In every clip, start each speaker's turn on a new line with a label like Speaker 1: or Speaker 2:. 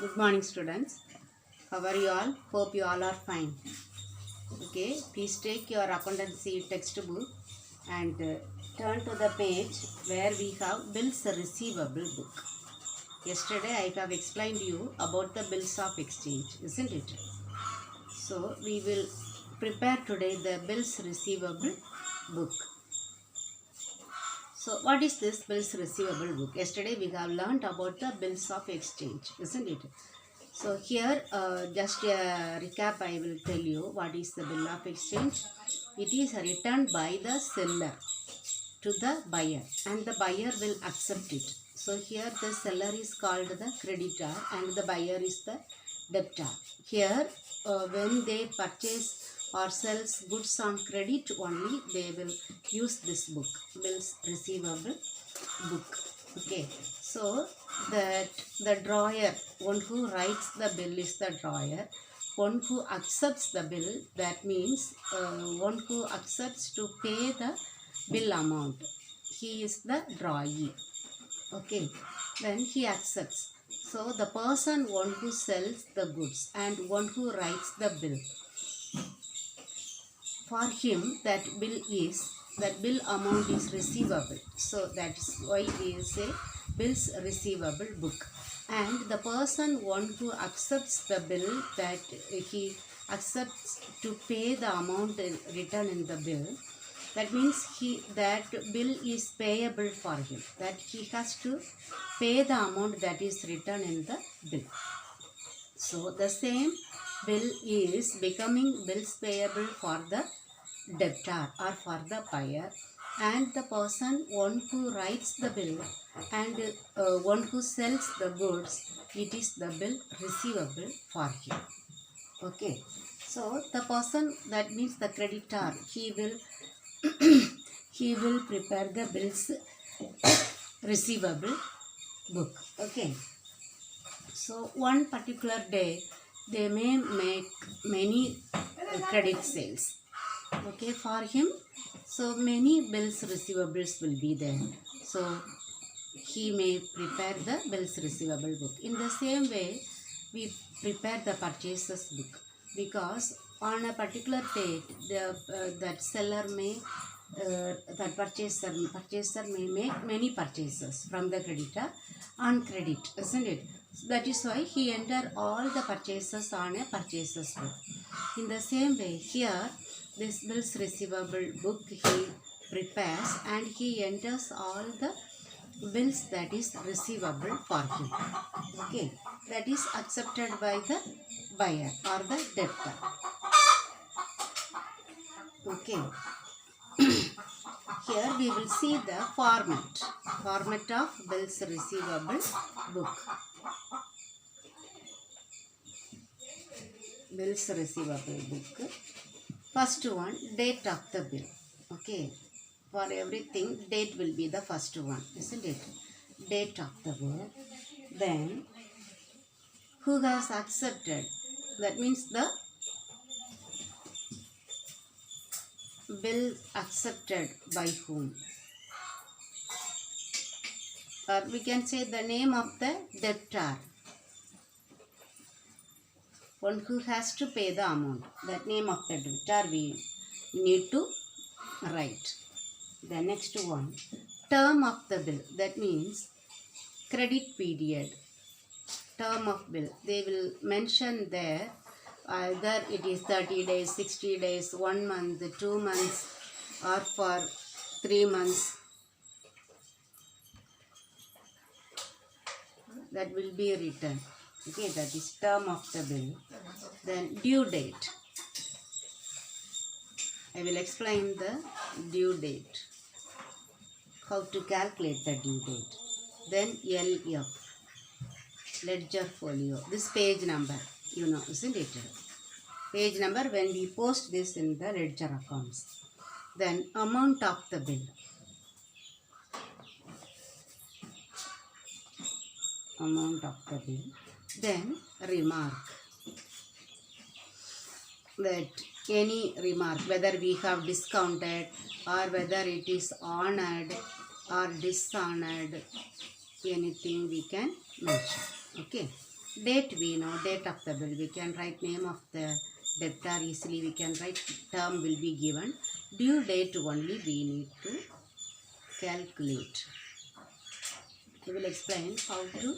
Speaker 1: Good morning, students. How are you all? Hope you all are fine. Okay, please take your accountancy textbook and turn to the page where we have bills receivable book. Yesterday I have explained you about the bills of exchange, isn't it? So we will prepare today the bills receivable book. So what is this bills receivable book? Yesterday we have learned about the bills of exchange, isn't it? So here just a recap I will tell you what is the bill of exchange. It is returned by the seller to the buyer and the buyer will accept it. So here the seller is called the creditor and the buyer is the debtor. Here when they purchase or sells goods on credit only, they will use this book, bills receivable book. Okay, so that the drawer, one who writes the bill is the drawer. One who accepts the bill, that means one who accepts to pay the bill amount, he is the drawee. Okay, then he accepts. So the person, one who sells the goods and one who writes the bill, for him that bill amount is receivable. So that is why we say bills receivable book. And the person, one who accepts the bill, that he accepts to pay the amount written in the bill, that means that bill is payable for him, that he has to pay the amount that is written in the bill. So the same bill is becoming bills payable for the debtor or for the buyer, and the person, one who writes the bill and one who sells the goods, it is the bill receivable for him. Okay, so the person, that means the creditor, he will he will prepare the bills receivable book. Okay, so one particular day they may make many credit sales. Okay, for him, so many bills receivables will be there, so he may prepare the bills receivable book. In the same way we prepare the purchases book, because on a particular date that seller may that purchaser may make many purchases from the creditor on credit, isn't it? That is why he enter all the purchases on a purchases book. In the same way here, this bills receivable book he prepares and he enters all the bills that is receivable for him. Okay, that is accepted by the buyer or the debtor. Okay, here we will see the format of bills receivable book. Bills receivable book. First one, date of the bill. Okay, for everything date will be the first one, isn't it? Date of the bill. Then who has accepted, that means the bill accepted by whom, or we can say the name of the debtor, one who has to pay the amount, that name of the debtor we need to write. The next one, term of the bill, that means credit period, term of bill, they will mention there either it is 30 days, 60 days, 1 month, 2 months, or for 3 months, that will be written. Okay, that is term of the bill. Then due date, I will explain the due date, how to calculate the due date. Then LF, ledger folio, this page number, you know, isn't it? Page number when we post this in the ledger accounts. Then amount of the bill, amount of the bill. Then remark, that any remark, whether we have discounted or whether it is honored or dishonored, anything we can mention. Okay, Date we know, date of the bill. We can write name of the debtor easily. We can write term will be given. Due date only we need to calculate. I will explain how to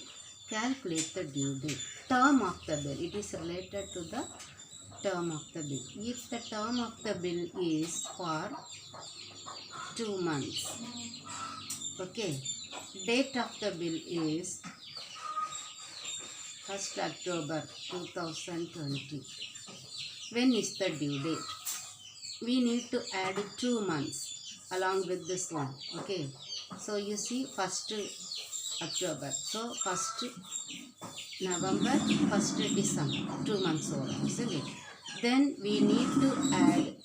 Speaker 1: calculate the due date. Term of the bill. It is related to the term of the bill. If the term of the bill is for 2 months, okay, date of the bill is 1st October 2020. When is the due date? We need to add 2 months along with this one. Okay, so you see 1st October, so 1st November, 1st December, 2 months over, isn't it? Then we need to add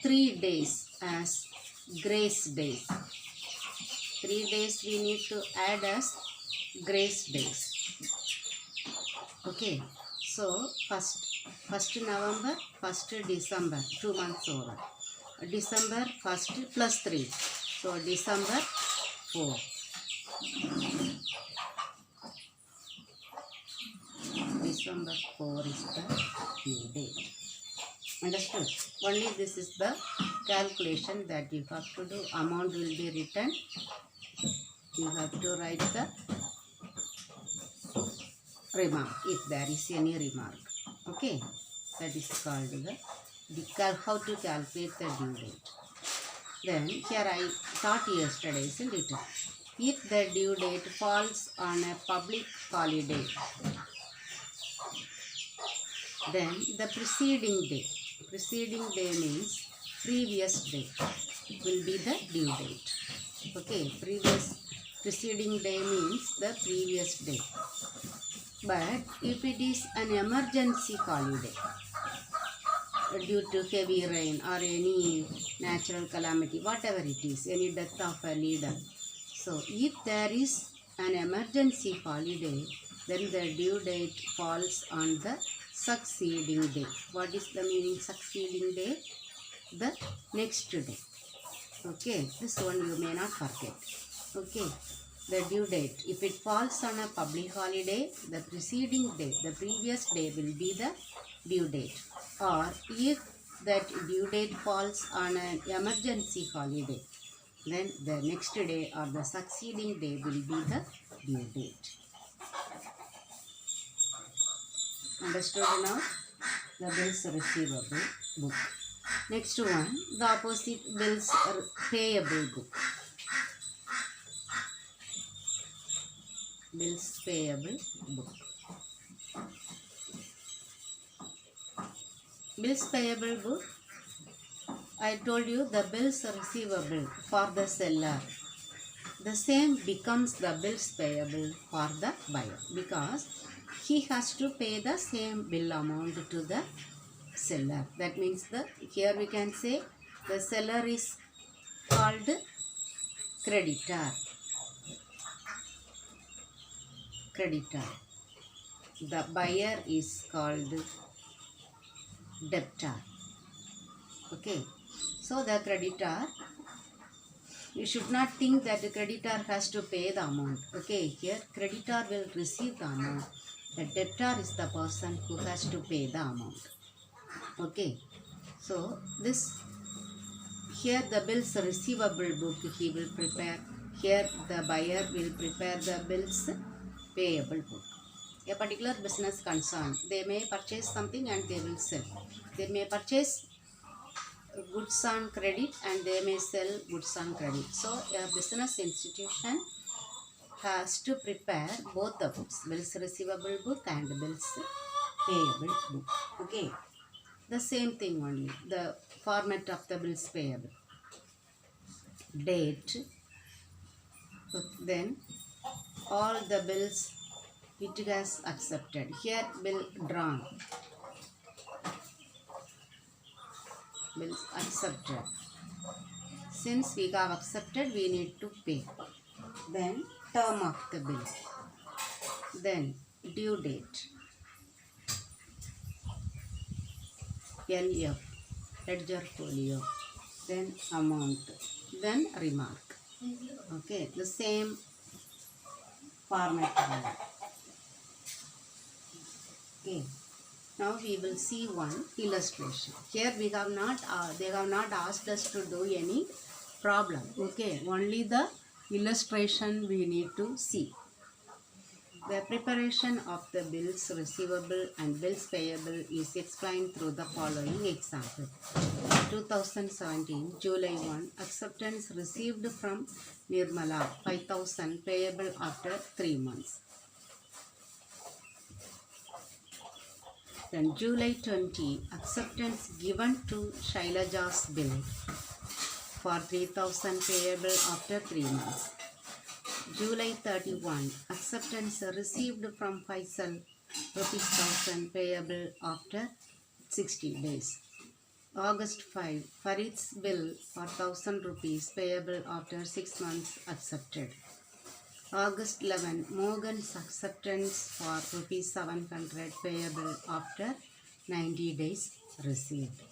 Speaker 1: 3 days as grace days. 3 days we need to add as grace days. Okay, so 1st November, 1st December, 2 months over. December 1st plus 3, so December 4. December 4 is the due date. Understood? Only this is the calculation that you have to do. Amount will be written. You have to write the remark if there is any remark. Okay, that is called how to calculate the due date. Then here I taught yesterday, isn't it? If the due date falls on a public holiday, then the preceding day means previous day will be the due date. Okay, preceding day means the previous day. But if it is an emergency holiday due to heavy rain or any natural calamity, whatever it is, any death of a leader, so if there is an emergency holiday, then the due date falls on the succeeding day. What is the meaning succeeding day? The next day. Okay, this one you may not forget. Okay, the due date, if it falls on a public holiday, the preceding day, the previous day will be the due date. Or if that due date falls on an emergency holiday, then the next day or the succeeding day will be the due date. Understood now? The bills receivable book. Next one, the opposite, bills payable book. Bills payable book. Bills payable book, I told you the bills receivable for the seller, the same becomes the bills payable for the buyer, because he has to pay the same bill amount to the seller. That means here we can say the seller is called creditor. The buyer is called debtor. Okay, so the creditor, you should not think that the creditor has to pay the amount. Okay, here creditor will receive the amount. The debtor is the person who has to pay the amount. Okay, so this, here the bills receivable book he will prepare. Here the buyer will prepare the bills payable book. A particular business concern, they may purchase something and they will sell. They may purchase goods on credit and they may sell goods on credit. So a business institution has to prepare both the books, bills receivable book and bills payable book. Okay, the same thing only, the format of the bills payable. Date, then all the bills it has accepted. Here bill drawn, bills accepted. Since we have accepted, we need to pay. Then term of the bill, then due date, LF, ledger folio, then amount, then remark. Okay, the same format. Okay. Now we will see one illustration. Here we have not, they have not asked us to do any problem. Okay, only the illustration we need to see. The preparation of the bills receivable and bills payable is explained through the following example. 2017, July 1, acceptance received from Nirmala, 5,000 payable after 3 months. Then July 20, acceptance given to Shailaja's bill for 3,000 payable after 3 months. July 31, acceptance received from Faisal rupees 1,000 payable after 60 days. August 5, Farid's bill for 1,000 rupees payable after 6 months accepted. August 11, Morgan's acceptance for rupees 700 payable after 90 days received.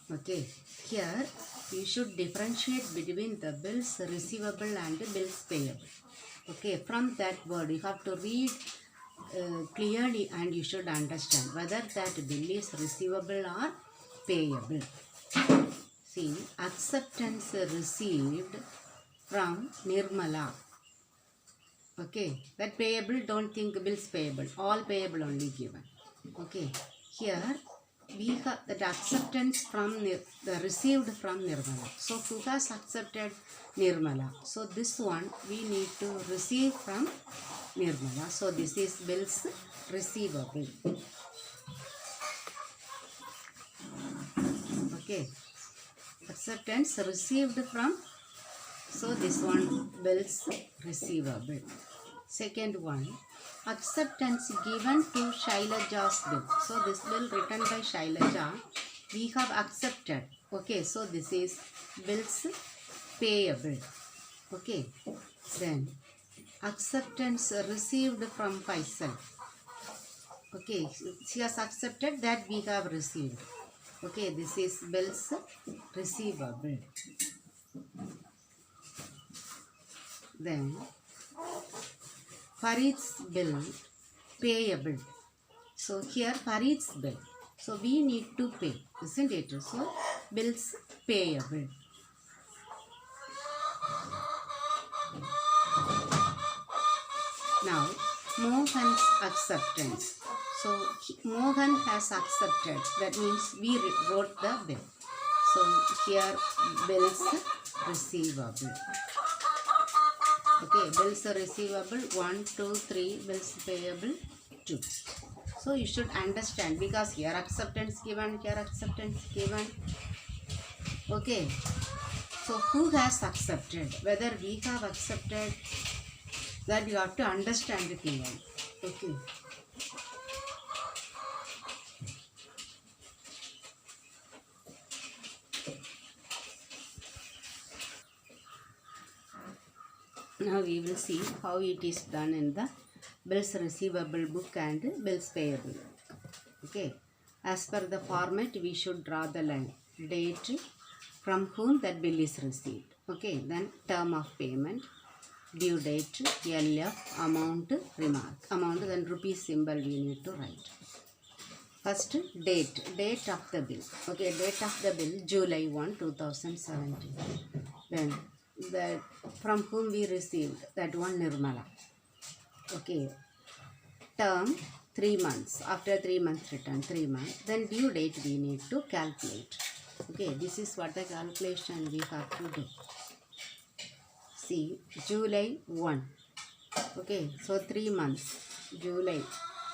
Speaker 1: Okay, here you should differentiate between the bills receivable and bills payable. Okay, from that word you have to read clearly and you should understand whether that bill is receivable or payable. See, acceptance received from Nirmala. Okay, that payable, don't think bills payable, all payable only given. Okay, here we have that acceptance from the received from Nirmala. So who has accepted Nirmala? So this one we need to receive from Nirmala. So this is bills receivable. Okay, acceptance received from, so this one bills receivable. Second one, acceptance given to Shailaja's bill. So this bill written by Shailaja, we have accepted. Okay, so this is bills payable. Okay, then acceptance received from Faisal. Okay, she has accepted that we have received. Okay, this is bills receivable. Then Farid's bill payable. So here Farid's bill. So we need to pay, isn't it? So bills payable. Now Mohan's acceptance. So Mohan has accepted. That means we wrote the bill. So here bills receivable. Okay, bills receivable 1, 2, 3, bills payable 2. So you should understand because here acceptance given, here acceptance given. Okay, so who has accepted? Whether we have accepted, that you have to understand it clearly. Okay. Now we will see how it is done in the bills receivable book and bills payable. Okay, as per the format we should draw the line, date, from whom that bill is received. Okay, then term of payment, due date, LF, amount, remark. Amount, then rupees symbol we need to write. First, date of the bill. Okay, date of the bill, July 1, 2017. Then that from whom we received, that one Nirmala. Okay, term 3 months, after 3 months return 3 months, then due date we need to calculate. Okay, this is what the calculation we have to do. See, July 1. Okay, so 3 months, July,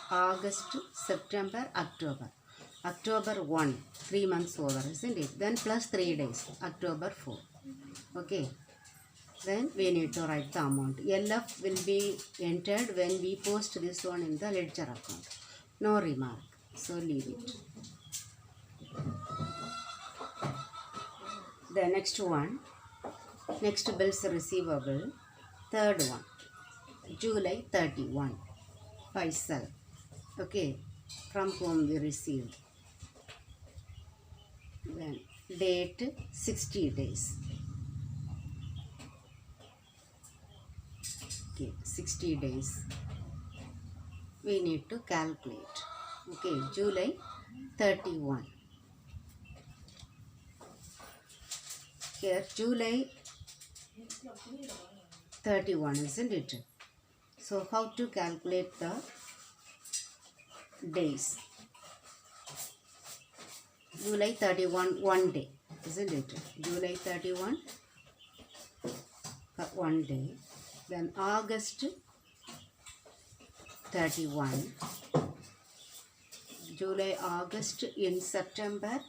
Speaker 1: August, September, October. October 1, 3 months over, isn't it? Then plus 3 days, October 4. Okay, then we need to write the amount. LF will be entered when we post this one in the ledger account. No remark, so leave it. The next one, next bills receivable, third one, July 31, Faisal. Okay, from whom we received. Then date 60 days. Okay, 60 days. We need to calculate. Okay, July 31. Here, July 31, isn't it? So, how to calculate the days? July 31, one day, isn't it? July 31, one day. Then August 31. July, August, in September.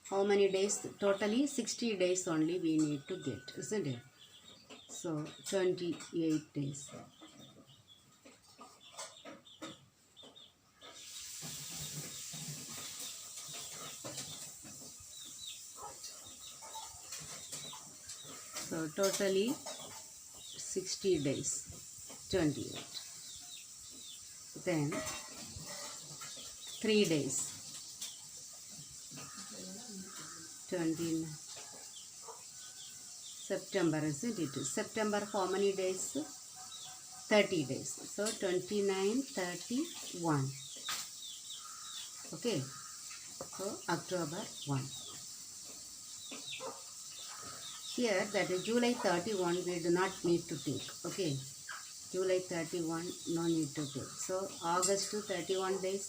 Speaker 1: How many days? Totally 60 days only we need to get, isn't it? So 28 days. So totally 60 days, 28. Then 3 days, 29. September, isn't it? September, how many days? 30 days. So 29, 31. Okay. So October 1. Here, that is July 31, we do not need to take. Okay. July 31, no need to take. So August 31 days,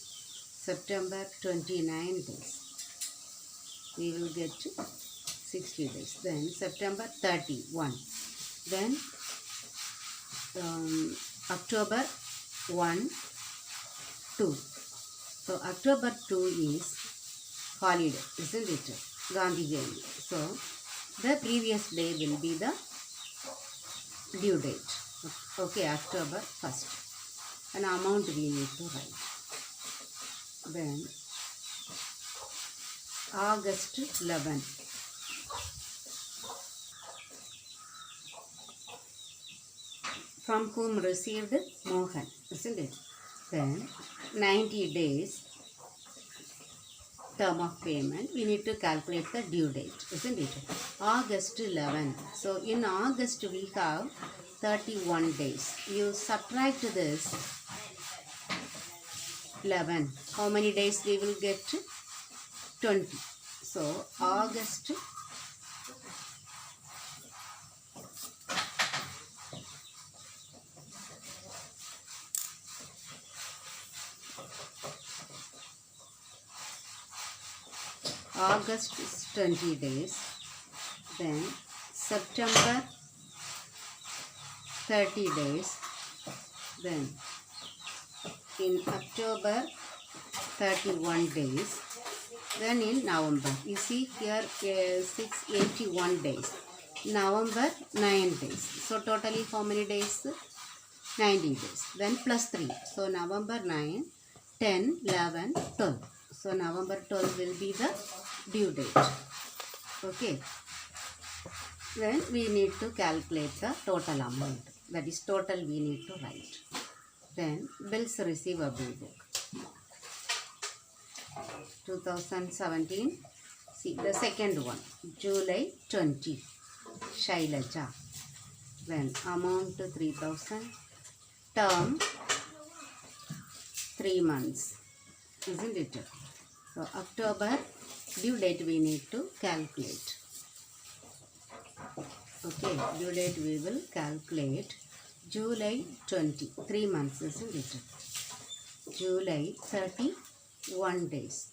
Speaker 1: September 29 days. We will get 60 days. Then September 31. Then October 1, 2. So October 2 is holiday, isn't it? Gandhi Jayanti. So the previous day will be the due date. Okay, October 1st. An amount we need to write. Then August 11. From whom received? Mohan, isn't it? Then 90 days term of payment, we need to calculate the due date, isn't it? August 11. So in August we have 31 days. You subtract this 11. How many days we will get? 20. So August 20 days. Then September 30 days. Then in October 31 days. Then in November, you see here 681 days. November 9 days. So totally how many days? 90 days. Then plus 3. So November 9, 10, 11, 12. So November 12 will be the due date. Okay. Then we need to calculate the total amount. That is total we need to write. Then bills receivable book. 2017. See the second one. July 20. Shailaja. Then amount 3000. Term 3 months. Isn't it? So October due date we need to calculate. Okay, due date we will calculate. July 20, 3 months, isn't it? July 31 days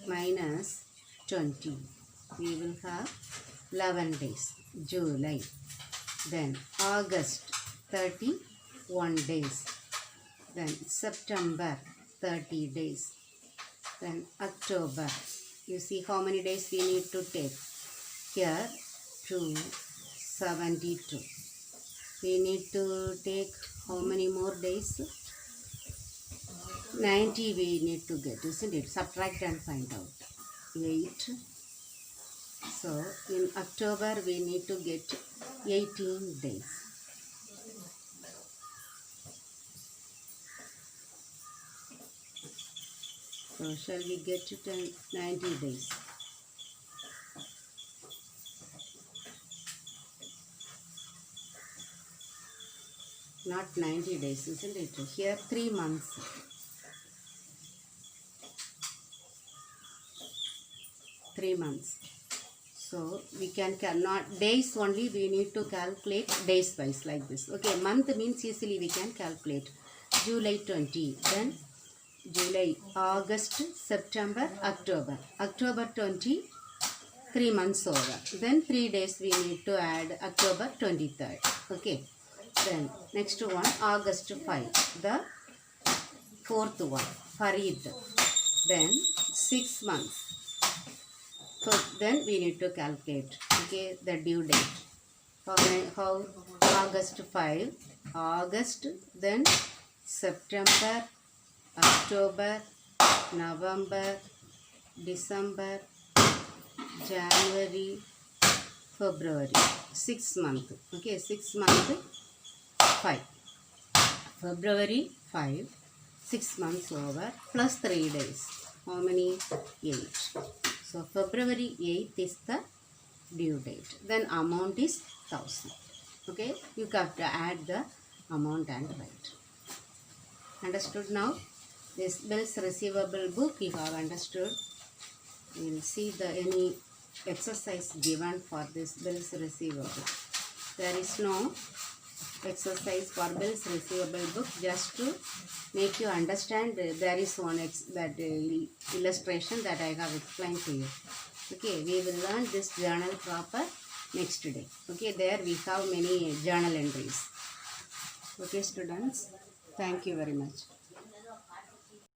Speaker 1: minus 20. We will have 11 days. July. Then August 31 days. Then September 30 days. Then October. You see how many days we need to take. Here 272. We need to take how many more days? 90 we need to get, isn't it? Subtract and find out. 8. So in October we need to get 18 days. So shall we get to 90 days? not 90 days, isn't it? Here 3 months. 3 months. So we cannot days only, we need to calculate days wise like this. Okay, month means easily we can calculate. July 20, then July, August, September, October. October 20, 3 months over. Then 3 days we need to add October 23rd. Okay. Then next one, August 5, the fourth one, Farid. Then 6 months. So then we need to calculate, okay, the due date. How August 5, August, then September, October, November, December, January, February. 6 months. Okay, 6 months, 5. February 5, 6 months over, plus 3 days. How many? 8. So February 8th is the due date. Then amount is 1000. Okay, you have to add the amount and write. Understood now? This bills receivable book you have understood. We will see any exercise given for this bills receivable. There is no exercise for bills receivable book, just to make you understand. There is one illustration that I have explained to you. Okay, we will learn this journal proper next day. Okay, there we have many journal entries. Okay students, thank you very much.